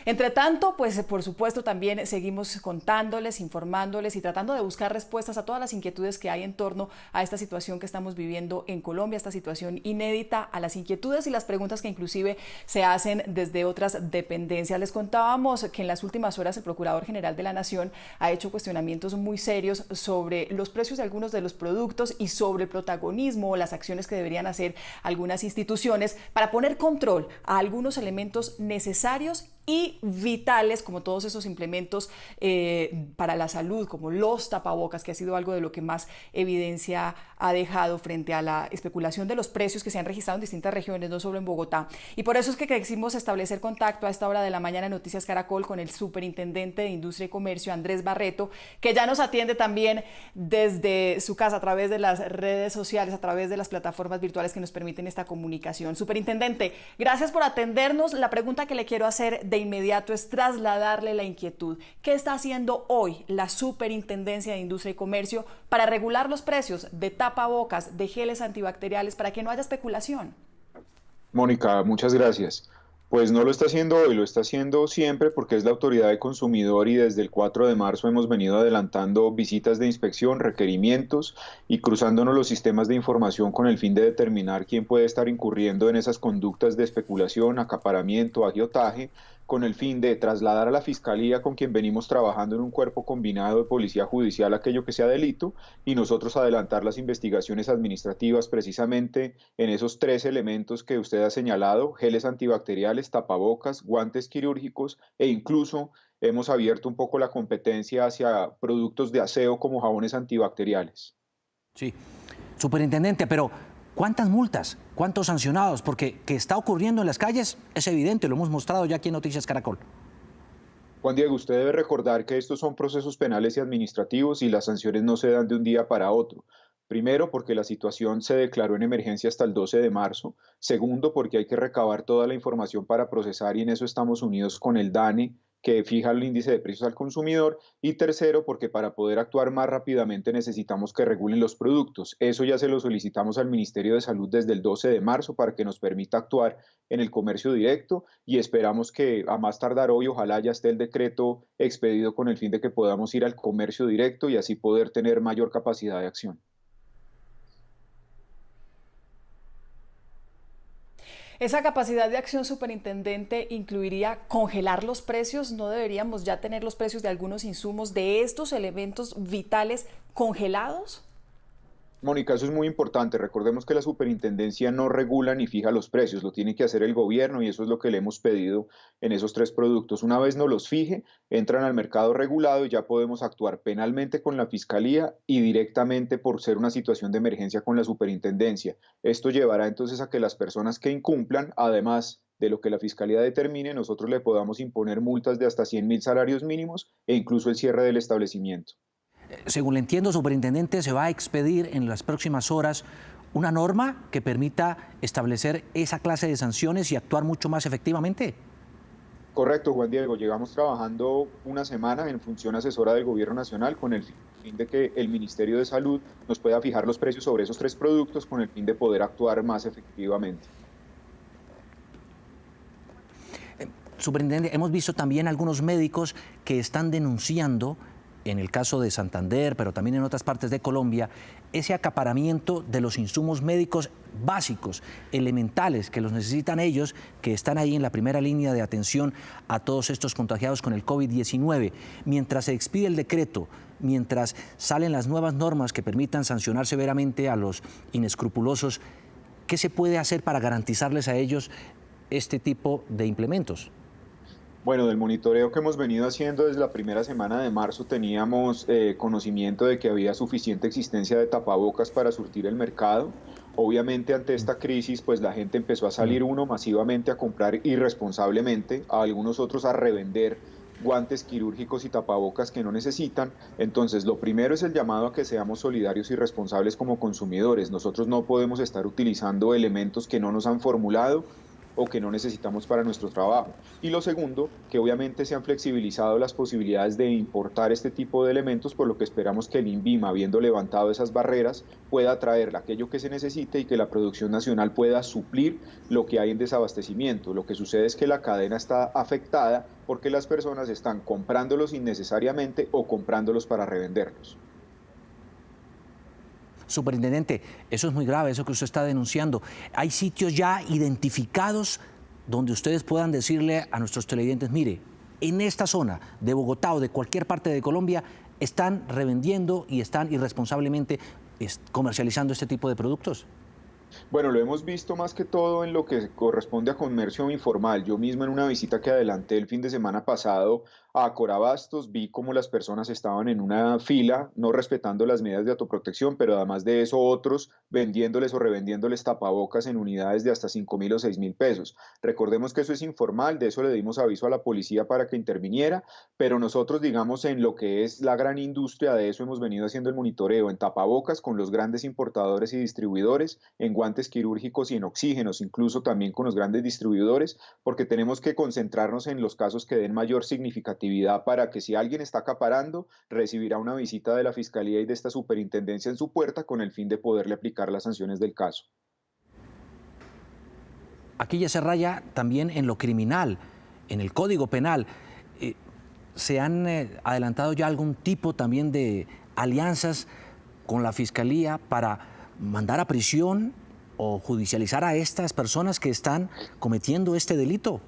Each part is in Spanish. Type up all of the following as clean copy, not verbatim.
Entre tanto, pues por supuesto también seguimos contándoles, informándoles y tratando de buscar respuestas a todas las inquietudes que hay en torno a esta situación que estamos viviendo en Colombia, esta situación inédita, a las inquietudes y las preguntas que inclusive se hacen desde otras dependencias. Les contábamos que en las últimas horas el Procurador General de la Nación ha hecho cuestionamientos muy serios sobre los precios de algunos de los productos y sobre el protagonismo o las acciones que deberían hacer algunas instituciones para poner control a algunos elementos necesarios y vitales, como todos esos implementos para la salud, como los tapabocas, que ha sido algo de lo que más evidencia ha dejado frente a la especulación de los precios que se han registrado en distintas regiones, no solo en Bogotá. Y por eso es que quisimos establecer contacto a esta hora de la mañana en Noticias Caracol con el superintendente de Industria y Comercio, Andrés Barreto, que ya nos atiende también desde su casa a través de las redes sociales, a través de las plataformas virtuales que nos permiten esta comunicación. Superintendente, gracias por atendernos. La pregunta que le quiero hacer de inmediato es trasladarle la inquietud. ¿Qué está haciendo hoy la Superintendencia de Industria y Comercio para regular los precios de tapabocas, de geles antibacteriales, para que no haya especulación? Mónica, muchas gracias. Pues no lo está haciendo hoy, lo está haciendo siempre porque es la autoridad de consumidor y desde el 4 de marzo hemos venido adelantando visitas de inspección, requerimientos y cruzándonos los sistemas de información con el fin de determinar quién puede estar incurriendo en esas conductas de especulación, acaparamiento, agiotaje, con el fin de trasladar a la Fiscalía, con quien venimos trabajando en un cuerpo combinado de policía judicial, aquello que sea delito, y nosotros adelantar las investigaciones administrativas precisamente en esos tres elementos que usted ha señalado: geles antibacteriales, tapabocas, guantes quirúrgicos e incluso hemos abierto un poco la competencia hacia productos de aseo como jabones antibacteriales. Sí, superintendente, pero ¿cuántas multas? ¿Cuántos sancionados? Porque que está ocurriendo en las calles es evidente, lo hemos mostrado ya aquí en Noticias Caracol. Juan Diego, usted debe recordar que estos son procesos penales y administrativos y las sanciones no se dan de un día para otro. Primero, porque la situación se declaró en emergencia hasta el 12 de marzo. Segundo, porque hay que recabar toda la información para procesar y en eso estamos unidos con el DANE, que fija el índice de precios al consumidor. Y tercero, porque para poder actuar más rápidamente necesitamos que regulen los productos. Eso ya se lo solicitamos al Ministerio de Salud desde el 12 de marzo para que nos permita actuar en el comercio directo y esperamos que a más tardar hoy ojalá ya esté el decreto expedido con el fin de que podamos ir al comercio directo y así poder tener mayor capacidad de acción. ¿Esa capacidad de acción, superintendente, incluiría congelar los precios? ¿No deberíamos ya tener los precios de algunos insumos, de estos elementos vitales, congelados? Mónica, eso es muy importante. Recordemos que la superintendencia no regula ni fija los precios, lo tiene que hacer el gobierno y eso es lo que le hemos pedido en esos tres productos. Una vez no los fije, entran al mercado regulado y ya podemos actuar penalmente con la fiscalía y directamente por ser una situación de emergencia con la superintendencia. Esto llevará entonces a que las personas que incumplan, además de lo que la fiscalía determine, nosotros le podamos imponer multas de hasta 100.000 salarios mínimos e incluso el cierre del establecimiento. Según le entiendo, superintendente, se va a expedir en las próximas horas una norma que permita establecer esa clase de sanciones y actuar mucho más efectivamente. Correcto, Juan Diego. Llevamos trabajando una semana en función asesora del Gobierno Nacional con el fin de que el Ministerio de Salud nos pueda fijar los precios sobre esos tres productos con el fin de poder actuar más efectivamente. Superintendente, hemos visto también algunos médicos que están denunciando, en el caso de Santander, pero también en otras partes de Colombia, ese acaparamiento de los insumos médicos básicos, elementales, que los necesitan ellos, que están ahí en la primera línea de atención a todos estos contagiados con el COVID-19. Mientras se expide el decreto, mientras salen las nuevas normas que permitan sancionar severamente a los inescrupulosos, ¿qué se puede hacer para garantizarles a ellos este tipo de implementos? Bueno, del monitoreo que hemos venido haciendo desde la primera semana de marzo teníamos conocimiento de que había suficiente existencia de tapabocas para surtir el mercado. Obviamente ante esta crisis pues la gente empezó a salir masivamente a comprar irresponsablemente, a algunos otros a revender guantes quirúrgicos y tapabocas que no necesitan. Entonces lo primero es el llamado a que seamos solidarios y responsables como consumidores. Nosotros no podemos estar utilizando elementos que no nos han formulado o que no necesitamos para nuestro trabajo. Y lo segundo, que obviamente se han flexibilizado las posibilidades de importar este tipo de elementos, por lo que esperamos que el INVIMA, habiendo levantado esas barreras, pueda traer aquello que se necesite y que la producción nacional pueda suplir lo que hay en desabastecimiento. Lo que sucede es que la cadena está afectada porque las personas están comprándolos innecesariamente o comprándolos para revenderlos. Superintendente, eso es muy grave, eso que usted está denunciando. ¿Hay sitios ya identificados donde ustedes puedan decirle a nuestros televidentes, mire, en esta zona de Bogotá o de cualquier parte de Colombia están revendiendo y están irresponsablemente comercializando este tipo de productos? Bueno, lo hemos visto más que todo en lo que corresponde a comercio informal. Yo mismo en una visita que adelanté el fin de semana pasado a Corabastos vi cómo las personas estaban en una fila, no respetando las medidas de autoprotección, pero además de eso otros vendiéndoles o revendiéndoles tapabocas en unidades de hasta 5.000 o 6.000 pesos. Recordemos que eso es informal, de eso le dimos aviso a la policía para que interviniera, pero nosotros, digamos, en lo que es la gran industria de eso hemos venido haciendo el monitoreo en tapabocas con los grandes importadores y distribuidores, en guantes quirúrgicos y en oxígenos, incluso también con los grandes distribuidores, porque tenemos que concentrarnos en los casos que den mayor significatividad para que si alguien está acaparando, recibirá una visita de la Fiscalía y de esta superintendencia en su puerta con el fin de poderle aplicar las sanciones del caso. Aquí ya se raya también en lo criminal, en el Código Penal. ¿Se han adelantado ya algún tipo también de alianzas con la Fiscalía para mandar a prisión o judicializar a estas personas que están cometiendo este delito?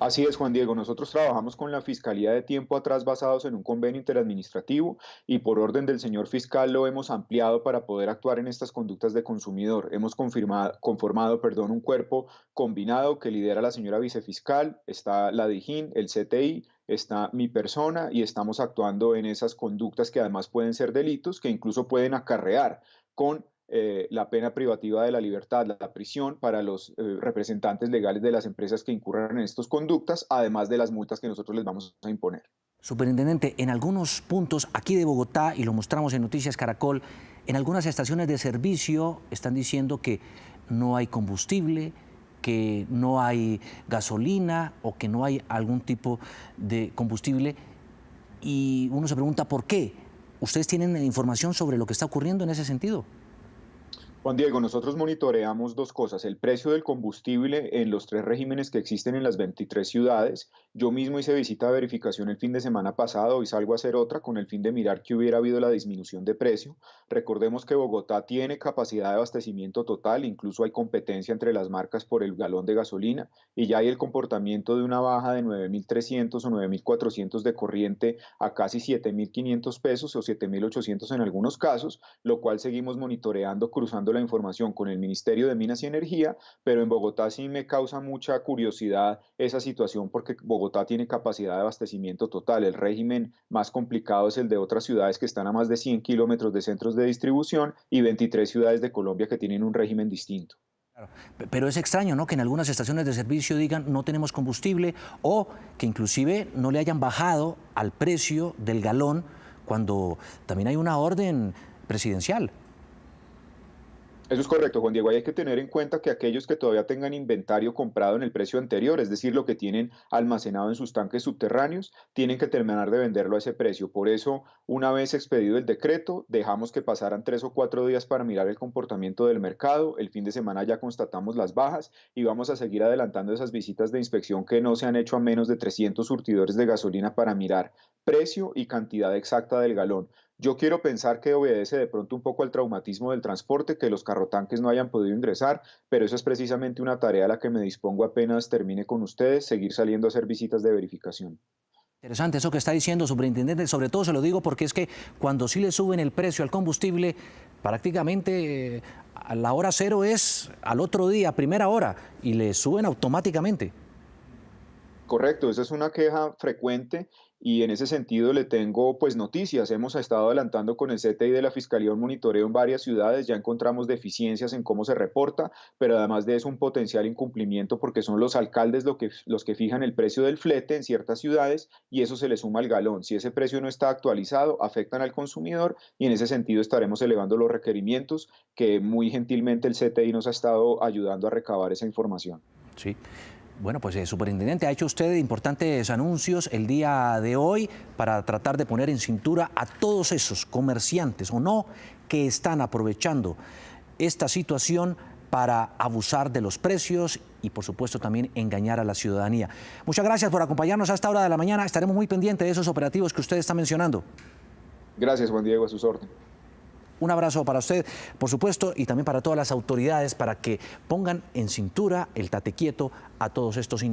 Así es, Juan Diego. Nosotros trabajamos con la Fiscalía de tiempo atrás basados en un convenio interadministrativo y por orden del señor fiscal lo hemos ampliado para poder actuar en estas conductas de consumidor. Hemos conformado un cuerpo combinado que lidera la señora vicefiscal, está la DIJÍN, el CTI, está mi persona y estamos actuando en esas conductas que además pueden ser delitos, que incluso pueden acarrear con la pena privativa de la libertad, la prisión para los representantes legales de las empresas que incurran en estas conductas, además de las multas que nosotros les vamos a imponer. Superintendente, en algunos puntos aquí de Bogotá, y lo mostramos en Noticias Caracol, en algunas estaciones de servicio están diciendo que no hay combustible, que no hay gasolina o que no hay algún tipo de combustible, y uno se pregunta ¿por qué? ¿Ustedes tienen información sobre lo que está ocurriendo en ese sentido? Juan Diego, nosotros monitoreamos dos cosas, el precio del combustible en los 3 regímenes que existen en las 23 ciudades. Yo mismo hice visita de verificación el fin de semana pasado y salgo a hacer otra con el fin de mirar que hubiera habido la disminución de precio. Recordemos que Bogotá tiene capacidad de abastecimiento total, incluso hay competencia entre las marcas por el galón de gasolina y ya hay el comportamiento de una baja de 9.300 o 9.400 de corriente a casi 7.500 pesos o 7.800 en algunos casos, lo cual seguimos monitoreando, cruzando la información con el Ministerio de Minas y Energía, pero en Bogotá sí me causa mucha curiosidad esa situación porque Bogotá tiene capacidad de abastecimiento total. El régimen más complicado es el de otras ciudades que están a más de 100 kilómetros de centros de distribución y 23 ciudades de Colombia que tienen un régimen distinto. Claro. Pero es extraño, ¿no?, que en algunas estaciones de servicio digan no tenemos combustible o que inclusive no le hayan bajado al precio del galón cuando también hay una orden presidencial. Eso es correcto, Juan Diego. Hay que tener en cuenta que aquellos que todavía tengan inventario comprado en el precio anterior, es decir, lo que tienen almacenado en sus tanques subterráneos, tienen que terminar de venderlo a ese precio. Por eso, una vez expedido el decreto, dejamos que pasaran 3 o 4 días para mirar el comportamiento del mercado. El fin de semana ya constatamos las bajas y vamos a seguir adelantando esas visitas de inspección que no se han hecho a menos de 300 surtidores de gasolina para mirar precio y cantidad exacta del galón. Yo quiero pensar que obedece de pronto un poco al traumatismo del transporte, que los carrotanques no hayan podido ingresar, pero eso es precisamente una tarea a la que me dispongo apenas termine con ustedes, seguir saliendo a hacer visitas de verificación. Interesante eso que está diciendo, superintendente, sobre todo se lo digo porque es que cuando sí le suben el precio al combustible, prácticamente a la hora cero es al otro día, primera hora, y le suben automáticamente. Correcto, esa es una queja frecuente y en ese sentido le tengo pues noticias. Hemos estado adelantando con el CTI de la Fiscalía un monitoreo en varias ciudades, ya encontramos deficiencias en cómo se reporta, pero además de eso un potencial incumplimiento porque son los alcaldes los que fijan el precio del flete en ciertas ciudades y eso se le suma al galón. Si ese precio no está actualizado, afectan al consumidor y en ese sentido estaremos elevando los requerimientos que muy gentilmente el CTI nos ha estado ayudando a recabar esa información. Sí. Bueno, pues superintendente, ha hecho usted importantes anuncios el día de hoy para tratar de poner en cintura a todos esos comerciantes o no que están aprovechando esta situación para abusar de los precios y, por supuesto, también engañar a la ciudadanía. Muchas gracias por acompañarnos a esta hora de la mañana. Estaremos muy pendientes de esos operativos que usted está mencionando. Gracias, Juan Diego, a sus órdenes. Un abrazo para usted, por supuesto, y también para todas las autoridades para que pongan en cintura el tate quieto a todos estos